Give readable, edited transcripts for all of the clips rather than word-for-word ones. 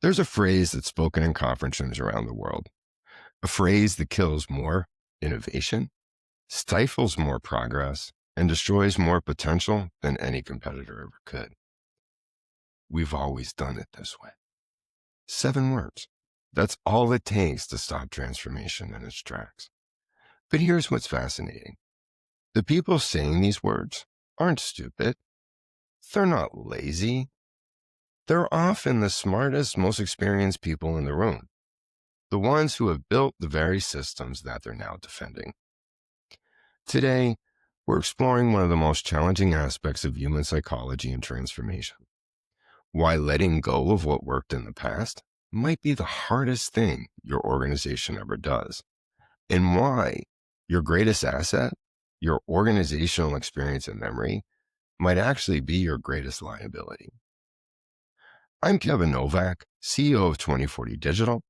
There's a phrase that's spoken in conference rooms around the world, a phrase that kills more innovation, stifles more progress, and destroys more potential than any competitor ever could. We've always done it this way. 7 words. That's all it takes to stop transformation in its tracks. But here's what's fascinating. The people saying these words aren't stupid. They're not lazy. They're often the smartest, most experienced people in the room, the ones who have built the very systems that they're now defending. Today, we're exploring one of the most challenging aspects of human psychology and transformation. Why letting go of what worked in the past might be the hardest thing your organization ever does, and why your greatest asset, your organizational experience and memory, might actually be your greatest liability. I'm Kevin Novak, CEO of 2040 Digital,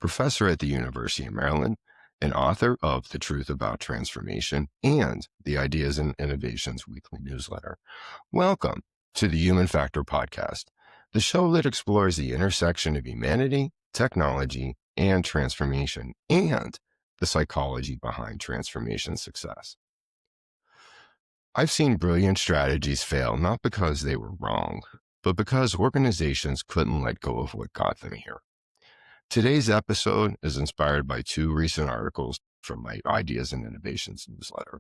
professor at the University of Maryland, and author of The Truth About Transformation and the Ideas and Innovations weekly newsletter. Welcome to the Human Factor Podcast, the show that explores the intersection of humanity, technology, and transformation, and the psychology behind transformation success. I've seen brilliant strategies fail not because they were wrong, but because organizations couldn't let go of what got them here. Today's episode is inspired by 2 recent articles from my Ideas and Innovations newsletter.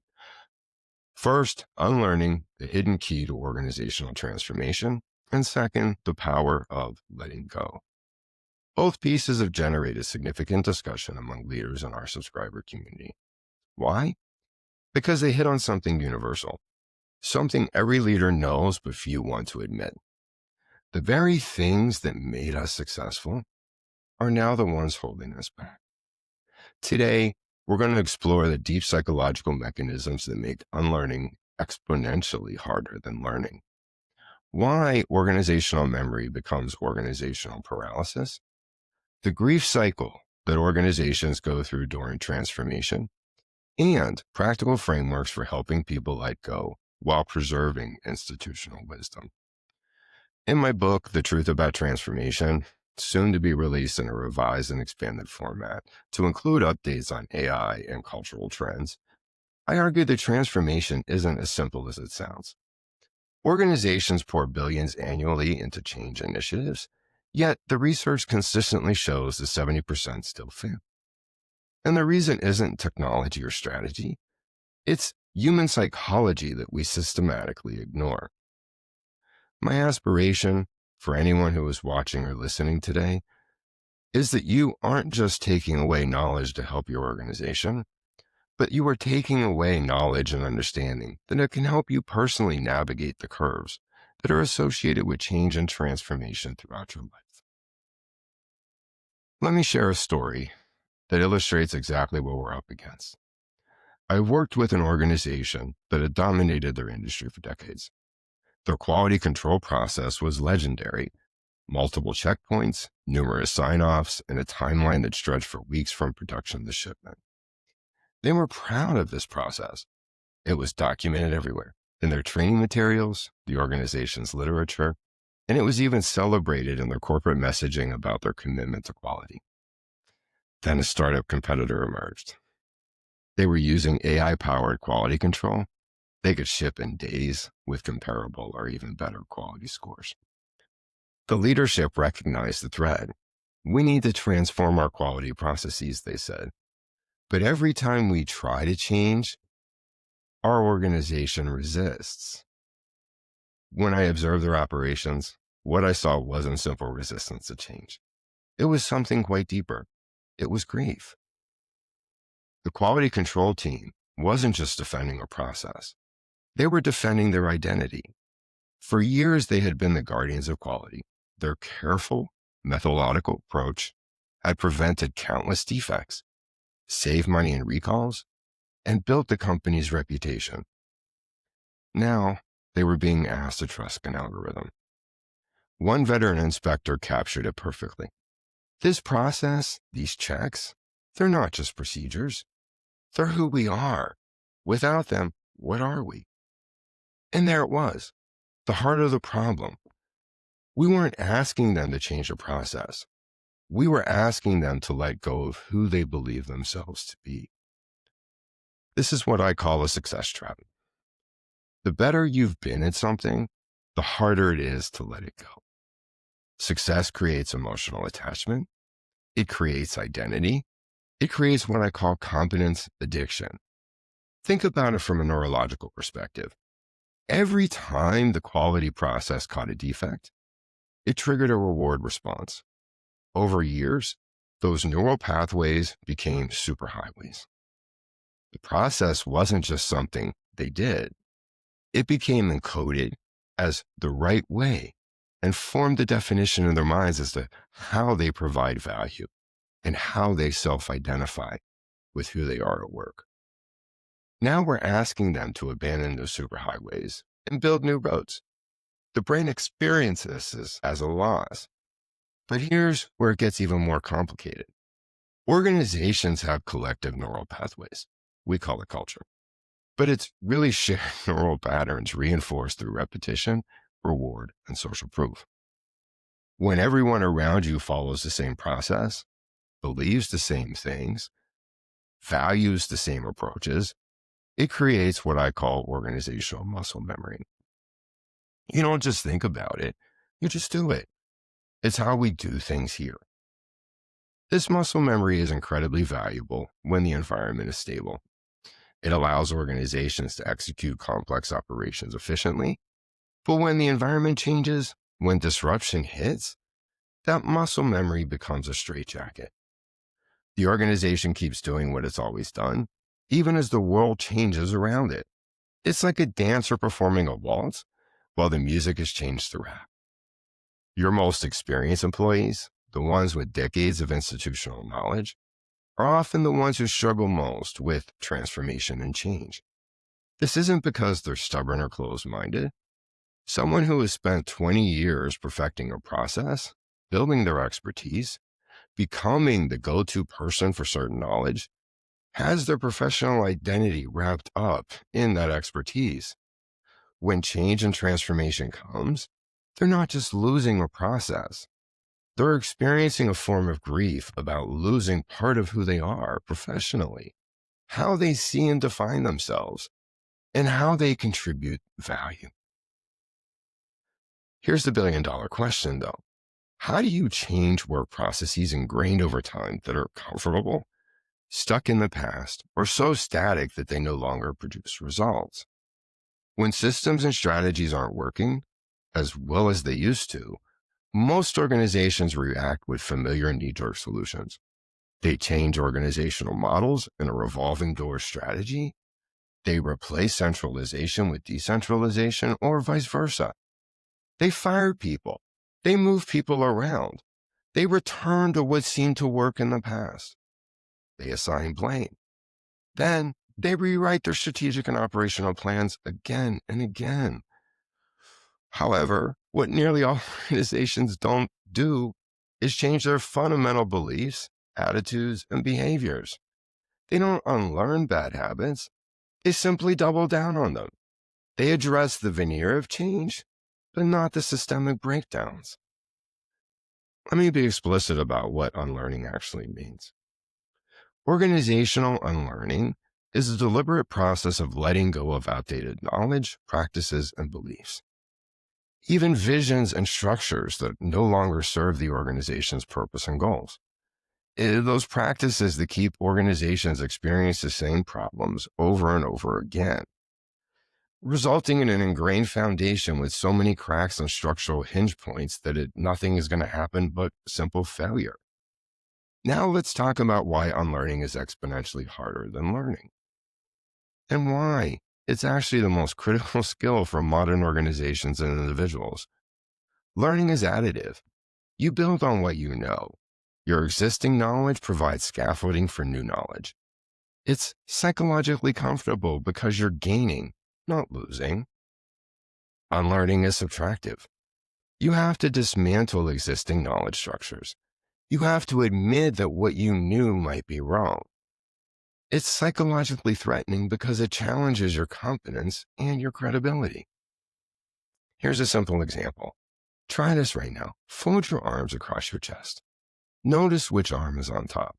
First, unlearning the hidden key to organizational transformation, and second, the power of letting go. Both pieces have generated significant discussion among leaders in our subscriber community. Why? Because they hit on something universal, something every leader knows but few want to admit. The very things that made us successful are now the ones holding us back. Today, we're going to explore the deep psychological mechanisms that make unlearning exponentially harder than learning. Why organizational memory becomes organizational paralysis, the grief cycle that organizations go through during transformation, and practical frameworks for helping people let go while preserving institutional wisdom. In my book, The Truth About Transformation, soon to be released in a revised and expanded format to include updates on AI and cultural trends, I argue that transformation isn't as simple as it sounds. Organizations pour billions annually into change initiatives, yet the research consistently shows that 70% still fail. And the reason isn't technology or strategy, it's human psychology that we systematically ignore. My aspiration for anyone who is watching or listening today is that you aren't just taking away knowledge to help your organization, but you are taking away knowledge and understanding that it can help you personally navigate the curves that are associated with change and transformation throughout your life. Let me share a story that illustrates exactly what we're up against. I worked with an organization that had dominated their industry for decades. Their quality control process was legendary. Multiple checkpoints, numerous sign-offs, and a timeline that stretched for weeks from production to shipment. They were proud of this process. It was documented everywhere, in their training materials, the organization's literature, and it was even celebrated in their corporate messaging about their commitment to quality. Then a startup competitor emerged. They were using AI-powered quality control. They could ship in days with comparable or even better quality scores. The leadership recognized the threat. We need to transform our quality processes, they said. But every time we try to change, our organization resists. When I observed their operations, what I saw wasn't simple resistance to change. It was something quite deeper. It was grief. The quality control team wasn't just defending a process. They were defending their identity. For years, they had been the guardians of quality. Their careful, methodological approach had prevented countless defects, saved money in recalls, and built the company's reputation. Now, they were being asked to trust an algorithm. One veteran inspector captured it perfectly. This process, these checks, they're not just procedures. They're who we are. Without them, what are we? And there it was, the heart of the problem. We weren't asking them to change the process. We were asking them to let go of who they believe themselves to be. This is what I call a success trap. The better you've been at something, the harder it is to let it go. Success creates emotional attachment. It creates identity. It creates what I call competence addiction. Think about it from a neurological perspective. Every time the quality process caught a defect, it triggered a reward response. Over years, those neural pathways became superhighways. The process wasn't just something they did. It became encoded as the right way and formed the definition in their minds as to how they provide value and how they self-identify with who they are at work. Now we're asking them to abandon those superhighways and build new roads. The brain experiences this as a loss. But here's where it gets even more complicated. Organizations have collective neural pathways. We call it culture. But it's really shared neural patterns reinforced through repetition, reward, and social proof. When everyone around you follows the same process, believes the same things, values the same approaches, it creates what I call organizational muscle memory. You don't just think about it, you just do it. It's how we do things here. This muscle memory is incredibly valuable when the environment is stable. It allows organizations to execute complex operations efficiently. But when the environment changes, when disruption hits, that muscle memory becomes a straitjacket. The organization keeps doing what it's always done, even as the world changes around it. It's like a dancer performing a waltz while the music has changed to rap. Your most experienced employees, the ones with decades of institutional knowledge, are often the ones who struggle most with transformation and change. This isn't because they're stubborn or closed-minded. Someone who has spent 20 years perfecting a process, building their expertise, becoming the go-to person for certain knowledge, has their professional identity wrapped up in that expertise. When change and transformation comes, they're not just losing a process. They're experiencing a form of grief about losing part of who they are professionally, how they see and define themselves, and how they contribute value. Here's the billion-dollar question, though. How do you change work processes ingrained over time that are comfortable, stuck in the past, or so static that they no longer produce results? When systems and strategies aren't working as well as they used to, most organizations react with familiar knee-jerk solutions. They change organizational models in a revolving door strategy. They replace centralization with decentralization or vice versa. They fire people. They move people around. They return to what seemed to work in the past. They assign blame. Then they rewrite their strategic and operational plans again and again. However, what nearly all organizations don't do is change their fundamental beliefs, attitudes, and behaviors. They don't unlearn bad habits. They simply double down on them. They address the veneer of change, but not the systemic breakdowns. Let me be explicit about what unlearning actually means. Organizational unlearning is a deliberate process of letting go of outdated knowledge, practices, and beliefs. Even visions and structures that no longer serve the organization's purpose and goals. Those practices that keep organizations experience the same problems over and over again, resulting in an ingrained foundation with so many cracks and structural hinge points that nothing is going to happen but simple failure. Now let's talk about why unlearning is exponentially harder than learning, and why it's actually the most critical skill for modern organizations and individuals. Learning is additive. You build on what you know. Your existing knowledge provides scaffolding for new knowledge. It's psychologically comfortable because you're gaining, not losing. Unlearning is subtractive. You have to dismantle existing knowledge structures. You have to admit that what you knew might be wrong. It's psychologically threatening because it challenges your competence and your credibility. Here's a simple example. Try this right now. Fold your arms across your chest. Notice which arm is on top.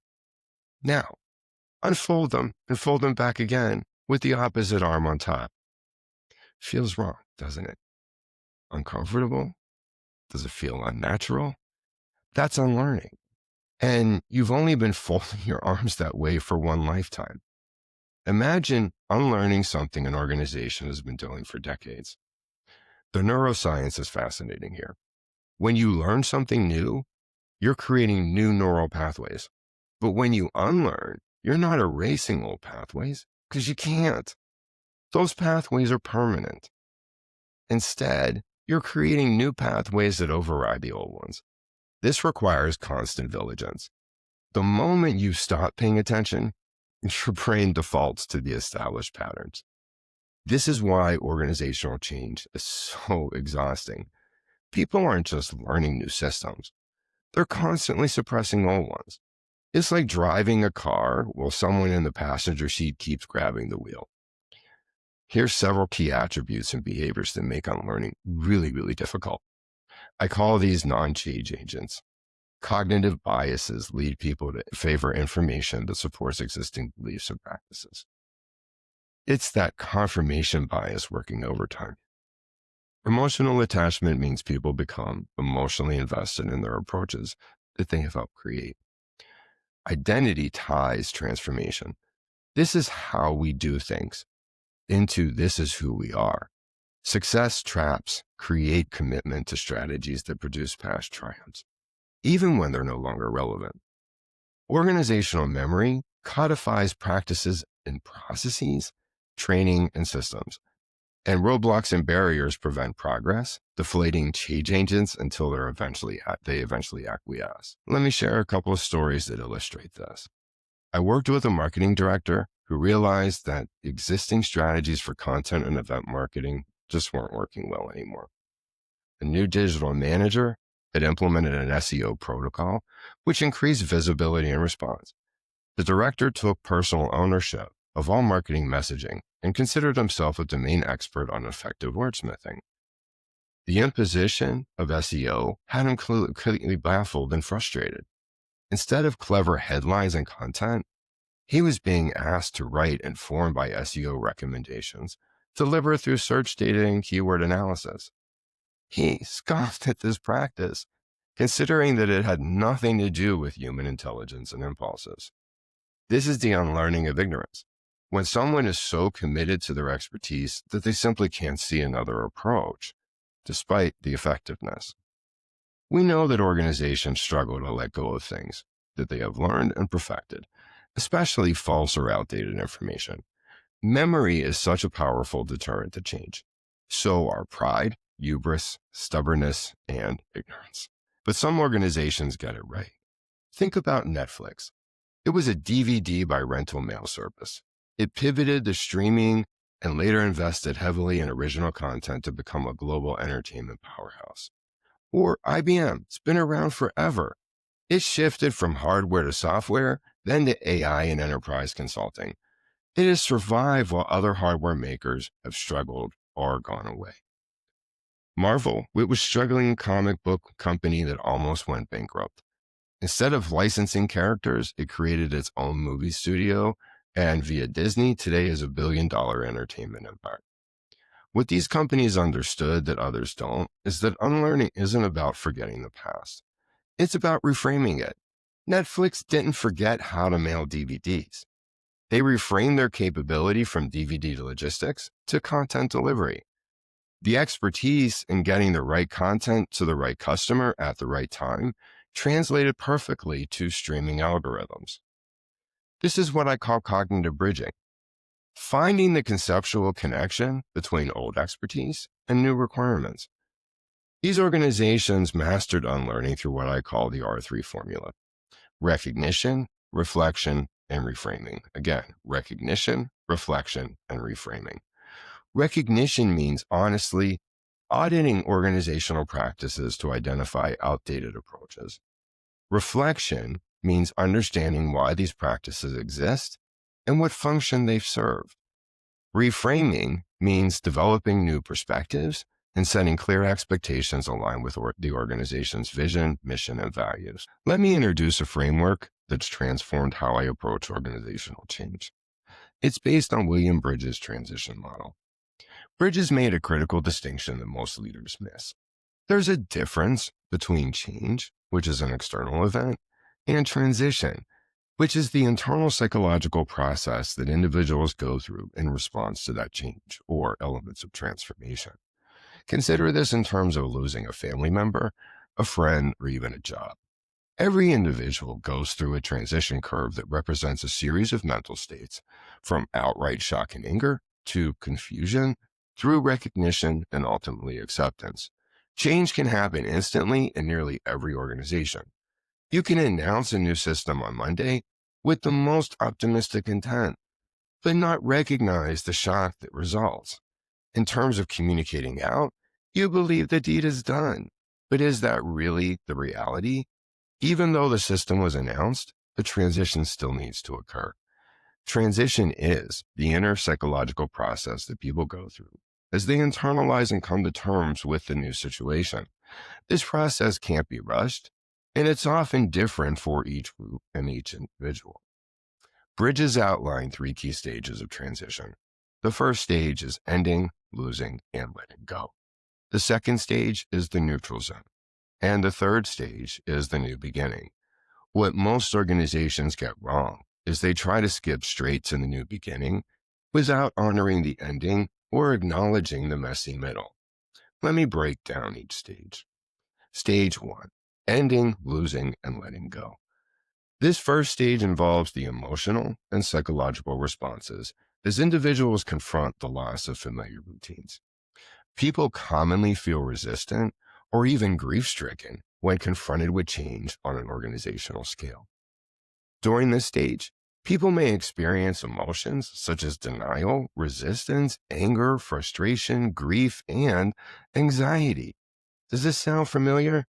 Now, unfold them and fold them back again with the opposite arm on top. Feels wrong, doesn't it? Uncomfortable? Does it feel unnatural? That's unlearning. And you've only been folding your arms that way for one lifetime. Imagine unlearning something an organization has been doing for decades. The neuroscience is fascinating here. When you learn something new, you're creating new neural pathways. But when you unlearn, you're not erasing old pathways because you can't. Those pathways are permanent. Instead, you're creating new pathways that override the old ones. This requires constant vigilance. The moment you stop paying attention, your brain defaults to the established patterns. This is why organizational change is so exhausting. People aren't just learning new systems. They're constantly suppressing old ones. It's like driving a car while someone in the passenger seat keeps grabbing the wheel. Here's several key attributes and behaviors that make unlearning really, really difficult. I call these non-change agents. Cognitive biases lead people to favor information that supports existing beliefs and practices. It's that confirmation bias working overtime. Emotional attachment means people become emotionally invested in their approaches that they have helped create. Identity ties transformation. This is how we do things into this is who we are. Success traps create commitment to strategies that produce past triumphs, even when they're no longer relevant. Organizational memory codifies practices and processes, training and systems, and roadblocks and barriers prevent progress, deflating change agents until they eventually acquiesce. Let me share a couple of stories that illustrate this. I worked with a marketing director who realized that existing strategies for content and event marketing just weren't working well anymore. A new digital manager had implemented an SEO protocol, which increased visibility and response. The director took personal ownership of all marketing messaging and considered himself a domain expert on effective wordsmithing. The imposition of SEO had him completely baffled and frustrated. Instead of clever headlines and content, he was being asked to write informed by SEO recommendations, delivered through search data and keyword analysis. He scoffed at this practice, considering that it had nothing to do with human intelligence and impulses. This is the unlearning of ignorance. When someone is so committed to their expertise that they simply can't see another approach, despite the effectiveness. We know that organizations struggle to let go of things that they have learned and perfected, especially false or outdated information. Memory is such a powerful deterrent to change. So are pride, hubris, stubbornness, and ignorance. But some organizations get it right. Think about Netflix. It was a DVD by rental mail service. It pivoted to streaming and later invested heavily in original content to become a global entertainment powerhouse. Or IBM, it's been around forever. It shifted from hardware to software, then to AI and enterprise consulting. It has survived while other hardware makers have struggled or gone away. Marvel, it was a struggling comic book company that almost went bankrupt. Instead of licensing characters, it created its own movie studio, and via Disney, today is a billion-dollar entertainment empire. What these companies understood that others don't is that unlearning isn't about forgetting the past. It's about reframing it. Netflix didn't forget how to mail DVDs. They reframed their capability from DVD to logistics to content delivery. The expertise in getting the right content to the right customer at the right time translated perfectly to streaming algorithms. This is what I call cognitive bridging. Finding the conceptual connection between old expertise and new requirements. These organizations mastered unlearning through what I call the R3 formula. Recognition, reflection, and reframing. Again, recognition, reflection, and reframing. Recognition means honestly auditing organizational practices to identify outdated approaches. Reflection means understanding why these practices exist and what function they've served. Reframing means developing new perspectives and setting clear expectations aligned with the organization's vision, mission, and values. Let me introduce a framework that's transformed how I approach organizational change. It's based on William Bridges' transition model. Bridges made a critical distinction that most leaders miss. There's a difference between change, which is an external event, and transition, which is the internal psychological process that individuals go through in response to that change or elements of transformation. Consider this in terms of losing a family member, a friend, or even a job. Every individual goes through a transition curve that represents a series of mental states, from outright shock and anger to confusion, through recognition and ultimately acceptance. Change can happen instantly in nearly every organization. You can announce a new system on Monday with the most optimistic intent, but not recognize the shock that results. In terms of communicating out, you believe the deed is done, but is that really the reality? Even though the system was announced, the transition still needs to occur. Transition is the inner psychological process that people go through as they internalize and come to terms with the new situation. This process can't be rushed, and it's often different for each group and each individual. Bridges outline 3 key stages of transition. The first stage is ending, losing, and letting go. The second stage is the neutral zone. And the third stage is the new beginning. What most organizations get wrong is they try to skip straight to the new beginning without honoring the ending or acknowledging the messy middle. Let me break down each stage. Stage 1, ending, losing, and letting go. This first stage involves the emotional and psychological responses as individuals confront the loss of familiar routines. People commonly feel resistant or even grief-stricken when confronted with change on an organizational scale. During this stage, people may experience emotions such as denial, resistance, anger, frustration, grief, and anxiety. Does this sound familiar?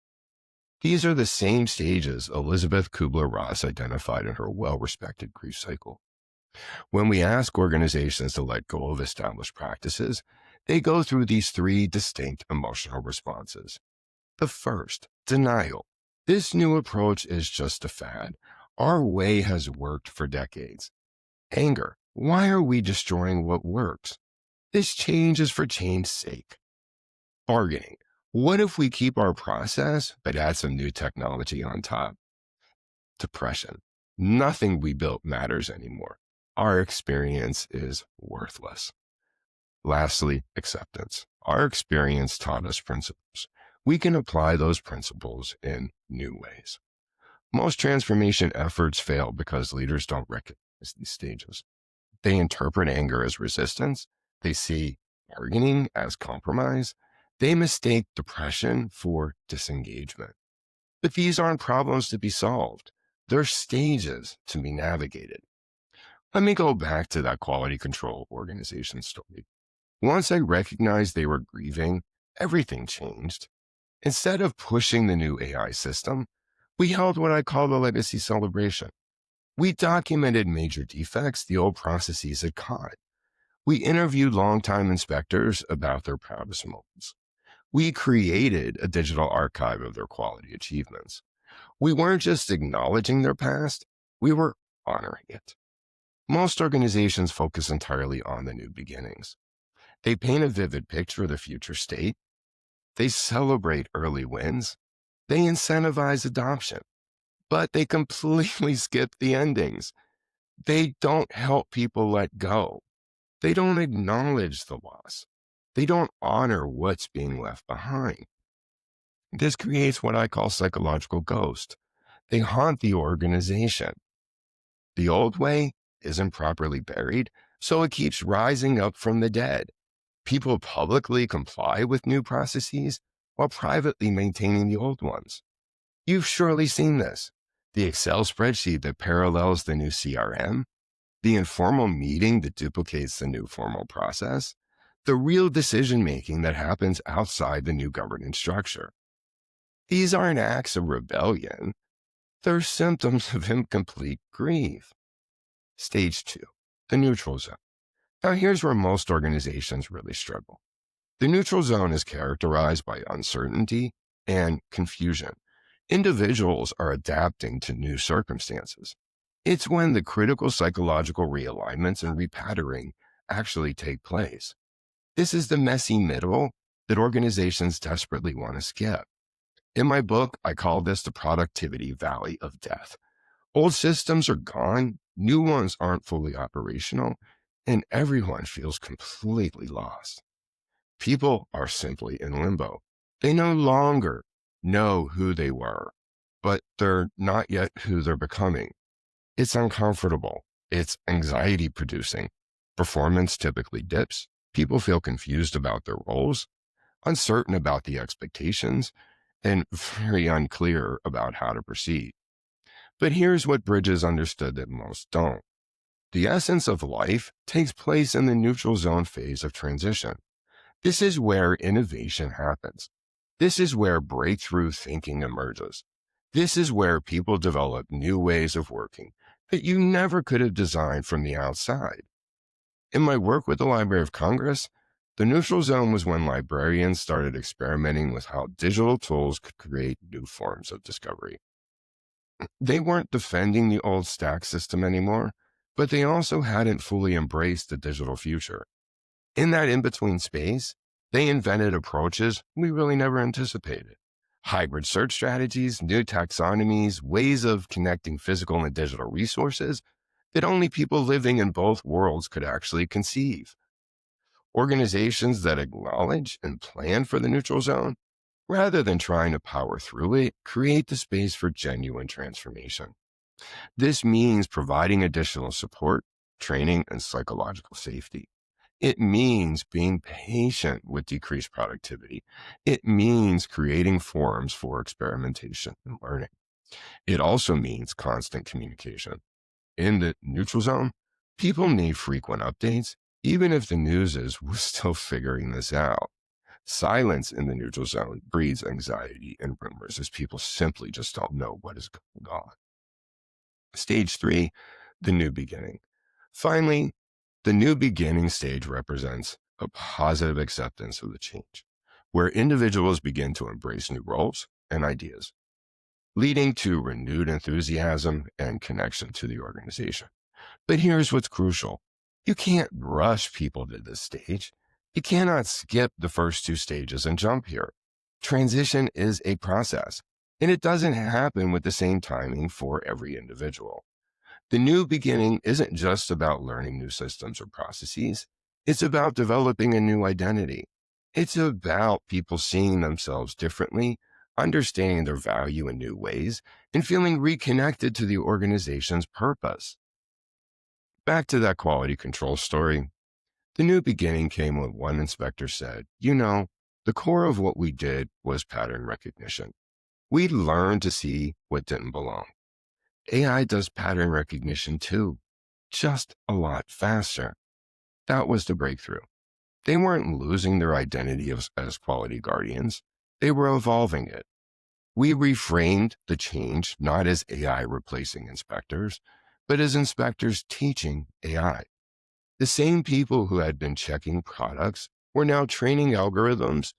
These are the same stages Elizabeth Kubler-Ross identified in her well-respected grief cycle. When we ask organizations to let go of established practices, they go through these 3 distinct emotional responses. The first, denial. This new approach is just a fad. Our way has worked for decades. Anger. Why are we destroying what works? This change is for change's sake. Bargaining. What if we keep our process but add some new technology on top? Depression. Nothing we built matters anymore. Our experience is worthless. Lastly, acceptance. Our experience taught us principles. We can apply those principles in new ways. Most transformation efforts fail because leaders don't recognize these stages. They interpret anger as resistance. They see bargaining as compromise. They mistake depression for disengagement. But these aren't problems to be solved. They're stages to be navigated. Let me go back to that quality control organization story. Once I recognized they were grieving, everything changed. Instead of pushing the new AI system, we held what I call the legacy celebration. We documented major defects the old processes had caught. We interviewed longtime inspectors about their proudest moments. We created a digital archive of their quality achievements. We weren't just acknowledging their past, we were honoring it. Most organizations focus entirely on the new beginnings. They paint a vivid picture of the future state. They celebrate early wins. They incentivize adoption, but they completely skip the endings. They don't help people let go. They don't acknowledge the loss. They don't honor what's being left behind. This creates what I call psychological ghost. They haunt the organization. The old way isn't properly buried, so it keeps rising up from the dead. People publicly comply with new processes while privately maintaining the old ones. You've surely seen this. The Excel spreadsheet that parallels the new CRM, the informal meeting that duplicates the new formal process, the real decision-making that happens outside the new governance structure. These aren't acts of rebellion. They're symptoms of incomplete grief. Stage 2, the neutral zone. Now here's where most organizations really struggle. The neutral zone is characterized by uncertainty and confusion. Individuals are adapting to new circumstances. It's when the critical psychological realignments and repatterning actually take place. This is the messy middle that organizations desperately want to skip. In my book, I call this the productivity valley of death. Old systems are gone, new ones aren't fully operational, and everyone feels completely lost. People are simply in limbo. They no longer know who they were, but they're not yet who they're becoming. It's uncomfortable. It's anxiety producing. Performance typically dips. People feel confused about their roles, uncertain about the expectations, and very unclear about how to proceed. But here's what Bridges understood that most don't. The essence of life takes place in the neutral zone phase of transition. This is where innovation happens. This is where breakthrough thinking emerges. This is where people develop new ways of working that you never could have designed from the outside. In my work with the Library of Congress, the neutral zone was when librarians started experimenting with how digital tools could create new forms of discovery. They weren't defending the old stack system anymore, but they also hadn't fully embraced the digital future. In that in-between space, they invented approaches we really never anticipated. Hybrid search strategies, new taxonomies, ways of connecting physical and digital resources that only people living in both worlds could actually conceive. Organizations that acknowledge and plan for the neutral zone, rather than trying to power through it, create the space for genuine transformation. This means providing additional support, training, and psychological safety. It means being patient with decreased productivity. It means creating forums for experimentation and learning. It also means constant communication. In the neutral zone, people need frequent updates, even if the news is we're still figuring this out. Silence in the neutral zone breeds anxiety and rumors as people simply just don't know what is going on. Stage 3, the new beginning. Finally, the new beginning stage represents a positive acceptance of the change, where individuals begin to embrace new roles and ideas, leading to renewed enthusiasm and connection to the organization. But here's what's crucial. You can't rush people to this stage. You cannot skip the first 2 stages and jump here. Transition is a process, and it doesn't happen with the same timing for every individual. The new beginning isn't just about learning new systems or processes. It's about developing a new identity. It's about people seeing themselves differently, understanding their value in new ways, and feeling reconnected to the organization's purpose. Back to that quality control story. The new beginning came when one inspector said, the core of what we did was pattern recognition. We learned to see what didn't belong. AI does pattern recognition too, just a lot faster. That was the breakthrough. They weren't losing their identity as quality guardians. They were evolving it. We reframed the change not as AI replacing inspectors, but as inspectors teaching AI. The same people who had been checking products were now training algorithms,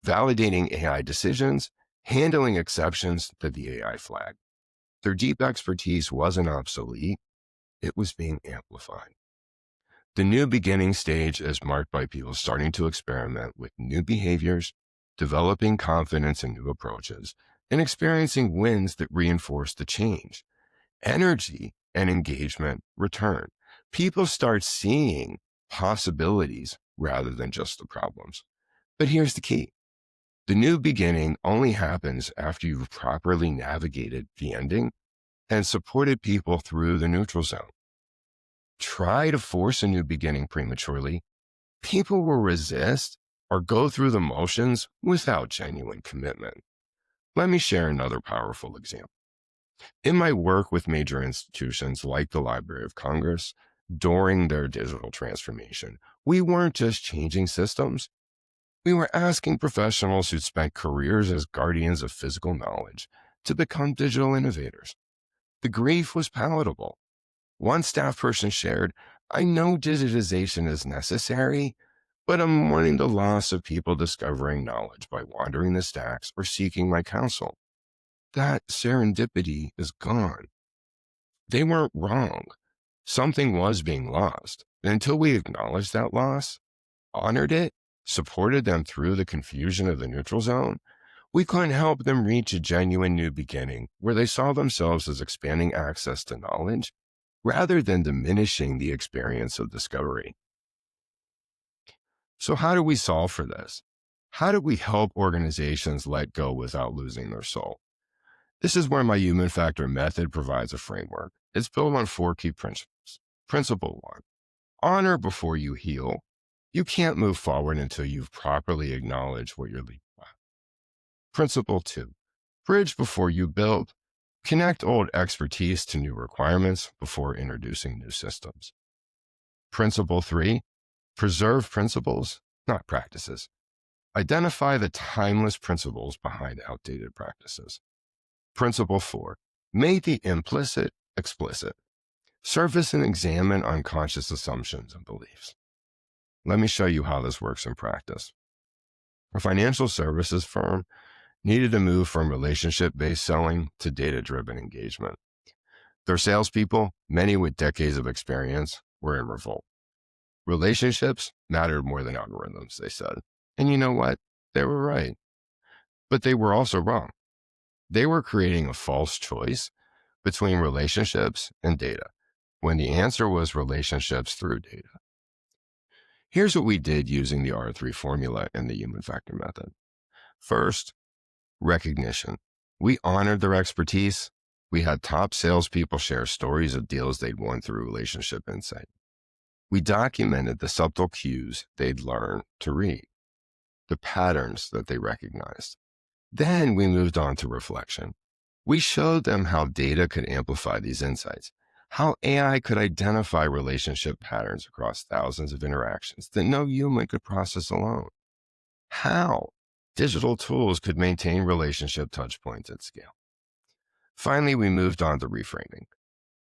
validating AI decisions, handling exceptions to the AI flag. Their deep expertise wasn't obsolete, it was being amplified. The new beginning stage is marked by people starting to experiment with new behaviors, developing confidence in new approaches, and experiencing wins that reinforce the change. Energy and engagement return. People start seeing possibilities rather than just the problems. But here's the key. The new beginning only happens after you've properly navigated the ending and supported people through the neutral zone. Try to force a new beginning prematurely. People will resist or go through the motions without genuine commitment. Let me share another powerful example. In my work with major institutions like the Library of Congress, during their digital transformation, we weren't just changing systems. We were asking professionals who'd spent careers as guardians of physical knowledge to become digital innovators. The grief was palatable. One staff person shared, I know digitization is necessary, but I'm mourning the loss of people discovering knowledge by wandering the stacks or seeking my counsel. That serendipity is gone. They weren't wrong. Something was being lost. And until we acknowledged that loss, honored it, supported them through the confusion of the neutral zone, we couldn't help them reach a genuine new beginning where they saw themselves as expanding access to knowledge rather than diminishing the experience of discovery. So how do we solve for this? How do we help organizations let go without losing their soul? This is where my human factor method provides a framework. It's built on 4 key principles. Principle 1, honor before you heal. You can't move forward until you've properly acknowledged what you're leaving behind. Principle 2, bridge before you build. Connect old expertise to new requirements before introducing new systems. Principle 3, preserve principles, not practices. Identify the timeless principles behind outdated practices. Principle 4, make the implicit explicit. Surface and examine unconscious assumptions and beliefs. Let me show you how this works in practice. A financial services firm needed to move from relationship-based selling to data-driven engagement. Their salespeople, many with decades of experience, were in revolt. Relationships mattered more than algorithms, they said. And you know what? They were right. But they were also wrong. They were creating a false choice between relationships and data, when the answer was relationships through data. Here's what we did using the R3 formula and the human factor method. First, recognition. We honored their expertise. We had top salespeople share stories of deals they'd won through relationship insight. We documented the subtle cues they'd learned to read, the patterns that they recognized. Then we moved on to reflection. We showed them how data could amplify these insights, how AI could identify relationship patterns across thousands of interactions that no human could process alone, how digital tools could maintain relationship touchpoints at scale. Finally, we moved on to reframing.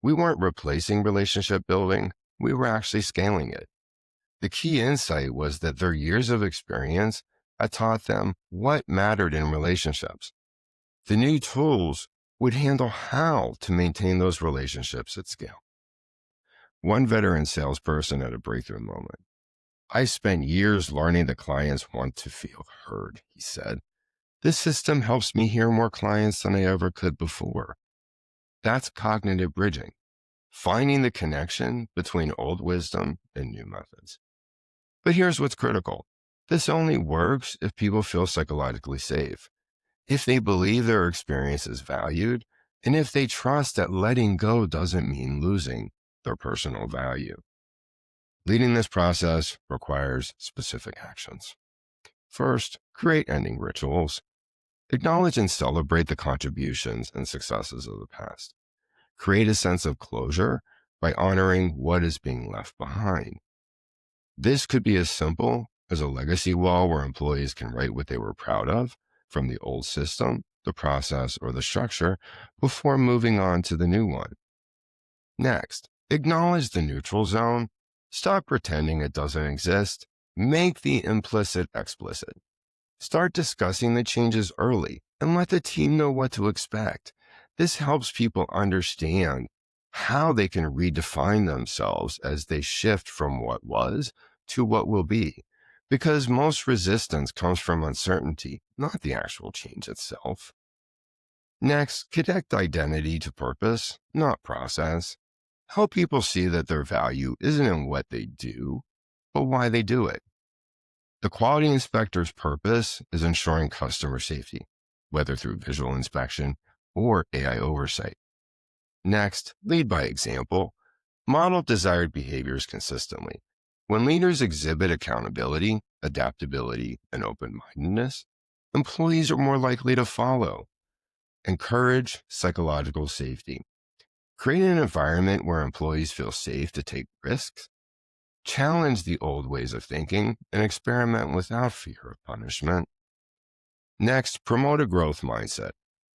We weren't replacing relationship building, we were actually scaling it. The key insight was that their years of experience had taught them what mattered in relationships. The new tools would handle how to maintain those relationships at scale. One veteran salesperson had a breakthrough moment. I spent years learning that clients want to feel heard, he said. This system helps me hear more clients than I ever could before. That's cognitive bridging, finding the connection between old wisdom and new methods. But here's what's critical. This only works if people feel psychologically safe, if they believe their experience is valued, and if they trust that letting go doesn't mean losing their personal value. Leading this process requires specific actions. First, create ending rituals. Acknowledge and celebrate the contributions and successes of the past. Create a sense of closure by honoring what is being left behind. This could be as simple as a legacy wall where employees can write what they were proud of from the old system, the process, or the structure before moving on to the new one. Next, acknowledge the neutral zone. Stop pretending it doesn't exist. Make the implicit explicit. Start discussing the changes early and let the team know what to expect. This helps people understand how they can redefine themselves as they shift from what was to what will be. Because most resistance comes from uncertainty, not the actual change itself. Next, connect identity to purpose, not process. Help people see that their value isn't in what they do, but why they do it. The quality inspector's purpose is ensuring customer safety, whether through visual inspection or AI oversight. Next, lead by example. Model desired behaviors consistently. When leaders exhibit accountability, adaptability, and open-mindedness, employees are more likely to follow. Encourage psychological safety. Create an environment where employees feel safe to take risks. Challenge the old ways of thinking and experiment without fear of punishment. Next, promote a growth mindset.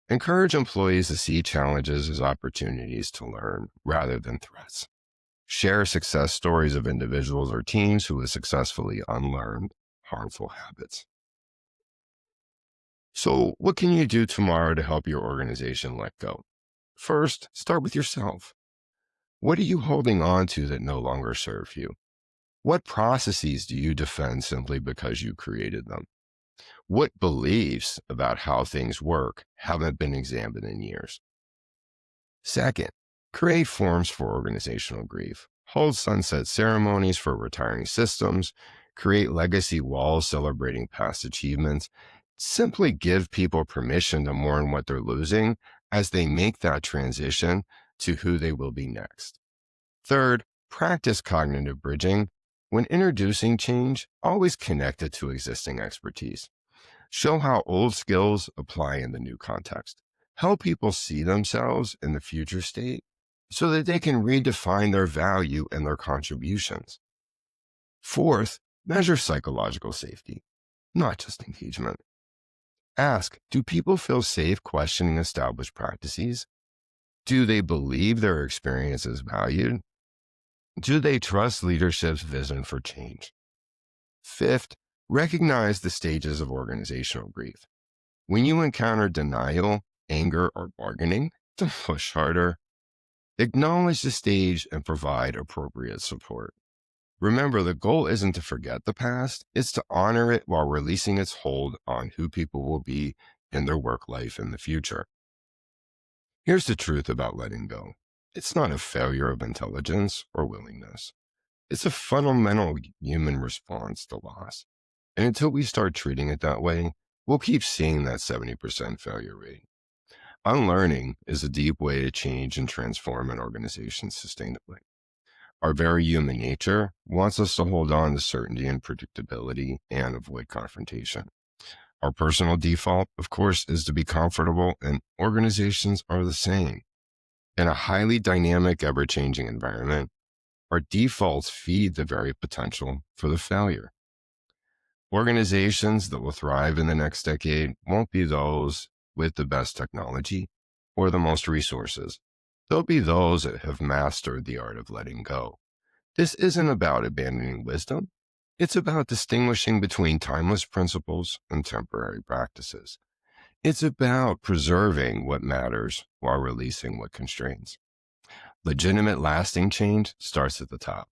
Encourage employees to see challenges as opportunities to learn rather than threats. Share success stories of individuals or teams who have successfully unlearned harmful habits. So, what can you do tomorrow to help your organization let go? First, start with yourself. What are you holding on to that no longer serve you? What processes do you defend simply because you created them? What beliefs about how things work haven't been examined in years? Second, create forms for organizational grief. Hold sunset ceremonies for retiring systems. Create legacy walls celebrating past achievements. Simply give people permission to mourn what they're losing as they make that transition to who they will be next. Third, practice cognitive bridging. When introducing change, always connect it to existing expertise. Show how old skills apply in the new context. Help people see themselves in the future state so that they can redefine their value and their contributions. Fourth, measure psychological safety, not just engagement. Ask, do people feel safe questioning established practices? Do they believe their experience is valued? Do they trust leadership's vision for change? Fifth, recognize the stages of organizational grief. When you encounter denial, anger, or bargaining, don't push harder. Acknowledge the stage and provide appropriate support. Remember, the goal isn't to forget the past, it's to honor it while releasing its hold on who people will be in their work life in the future. Here's the truth about letting go. It's not a failure of intelligence or willingness. It's a fundamental human response to loss. And until we start treating it that way, we'll keep seeing that 70% failure rate. Unlearning is a deep way to change and transform an organization sustainably. Our very human nature wants us to hold on to certainty and predictability and avoid confrontation. Our personal default, of course, is to be comfortable, and organizations are the same. In a highly dynamic, ever-changing environment, our defaults feed the very potential for the failure. Organizations that will thrive in the next decade won't be those with the best technology or the most resources. They'll be those that have mastered the art of letting go. This isn't about abandoning wisdom. It's about distinguishing between timeless principles and temporary practices. It's about preserving what matters while releasing what constrains. Legitimate lasting change starts at the top.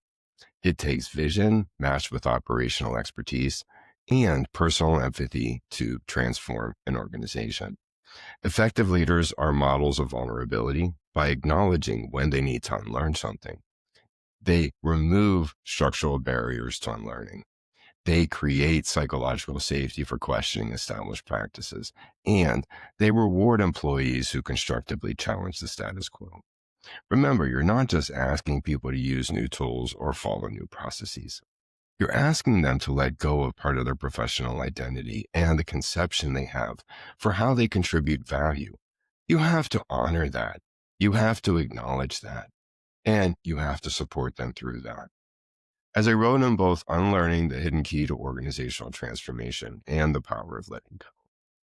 It takes vision matched with operational expertise and personal empathy to transform an organization. Effective leaders are models of vulnerability by acknowledging when they need to unlearn something. They remove structural barriers to unlearning. They create psychological safety for questioning established practices, and they reward employees who constructively challenge the status quo. Remember, you're not just asking people to use new tools or follow new processes. You're asking them to let go of part of their professional identity and the conception they have for how they contribute value. You have to honor that. You have to acknowledge that. And you have to support them through that. As I wrote in both Unlearning the Hidden Key to Organizational Transformation and The Power of Letting Go,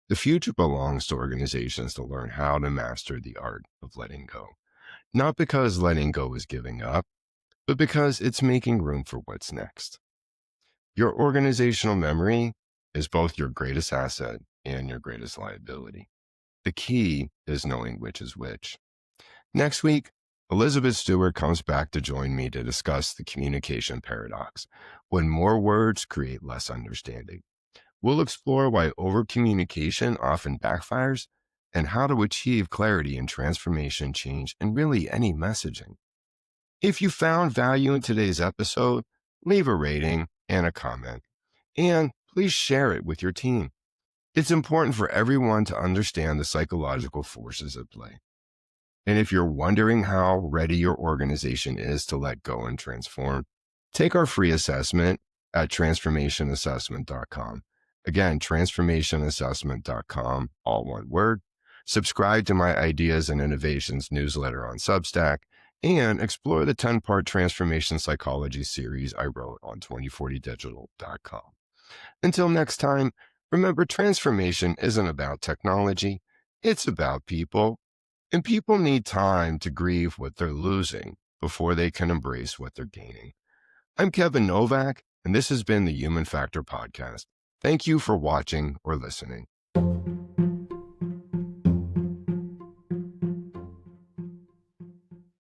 the future belongs to organizations to learn how to master the art of letting go. Not because letting go is giving up, but because it's making room for what's next. Your organizational memory is both your greatest asset and your greatest liability. The key is knowing which is which. Next week, Elizabeth Stewart comes back to join me to discuss the communication paradox, when more words create less understanding. We'll explore why overcommunication often backfires and how to achieve clarity in transformation, change, and really any messaging. If you found value in today's episode, leave a rating and a comment, and please share it with your team. It's important for everyone to understand the psychological forces at play. And if you're wondering how ready your organization is to let go and transform, take our free assessment at transformationassessment.com. Again, transformationassessment.com, all one word. Subscribe to my Ideas and Innovations newsletter on Substack, and explore the 10-part transformation psychology series I wrote on 2040digital.com. Until next time, remember, transformation isn't about technology, it's about people. And people need time to grieve what they're losing before they can embrace what they're gaining. I'm Kevin Novak, and this has been the Human Factor Podcast. Thank you for watching or listening.